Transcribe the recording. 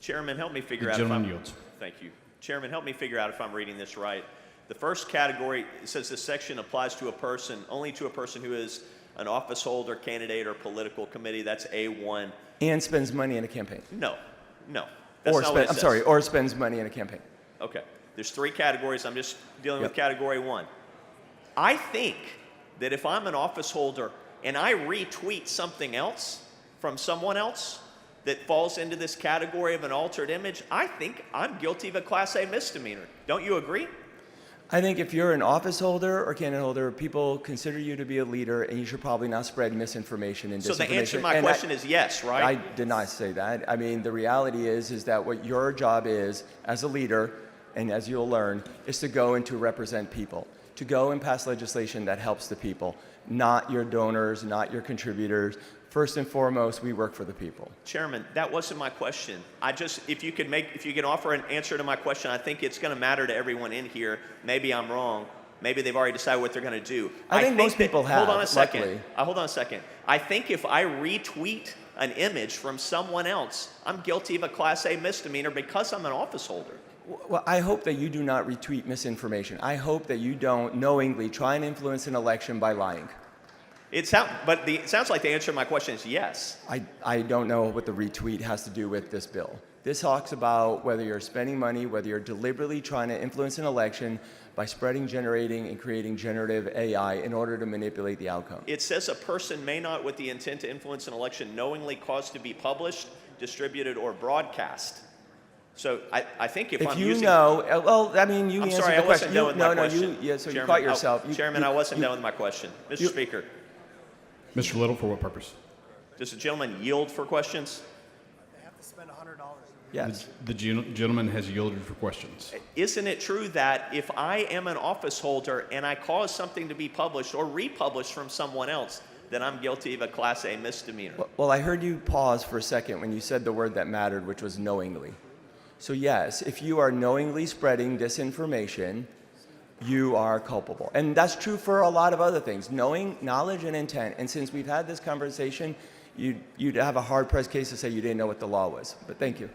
Chairman, help me figure The out if gentleman I'm... yields. Thank you. Chairman, help me figure out if I'm reading this right. The first category, it says this section applies to a person, only to a person who is an office holder, candidate, or political committee. That's A1. And spends money in a campaign. No. That's not what it says. Or spends money in a campaign. Okay. There's 3 categories. I'm just dealing with category 1. I think that if I'm an office holder and I retweet something else from someone else that falls into this category of an altered image, I think I'm guilty of a Class A misdemeanor. Don't you agree? I think if you're an office holder or candidate holder, people consider you to be a leader, and you should probably not spread misinformation and disinformation. So the answer to my question is yes, right? I did not say that. I mean, the reality is that what your job is as a leader, and as you'll learn, is to go and to represent people, to go and pass legislation that helps the people, not your donors, not your contributors. First and foremost, we work for the people. Chairman, that wasn't my question. If you can offer an answer to my question, I think it's going to matter to everyone in here. Maybe I'm wrong. Maybe they've already decided what they're going to do. I think most people have. Hold on a second. Luckily. Hold on a second. I think if I retweet an image from someone else, I'm guilty of a Class A misdemeanor because I'm an office holder. Well, I hope that you do not retweet misinformation. I hope that you don't knowingly try and influence an election by lying. It sounds like the answer to my question is yes. I don't know what the retweet has to do with this bill. This talks about whether you're spending money, whether you're deliberately trying to influence an election by spreading, generating, and creating generative AI in order to manipulate the outcome. It says a person may not, with the intent to influence an election, knowingly cause to be published, distributed, or broadcast. So I think if I'm you using... know, well, I mean, you I'm answered sorry, the I question. wasn't done with my question. So Chairman, you caught yourself. Chairman, I wasn't done with my question. Mr. Speaker, Mr. Little, for what purpose? does the gentleman yield for questions? They have to spend $100. Yes. The gentleman has yielded for questions. Isn't it true that if I am an office holder and I cause something to be published or republished from someone else, then I'm guilty of a Class A misdemeanor? Well, I heard you pause for a second when you said the word that mattered, which was knowingly. So yes, if you are knowingly spreading disinformation, you are culpable. And that's true for a lot of other things, knowledge and intent. And since we've had this conversation, you'd have a hard-pressed case to say you didn't know what the law was. But thank you.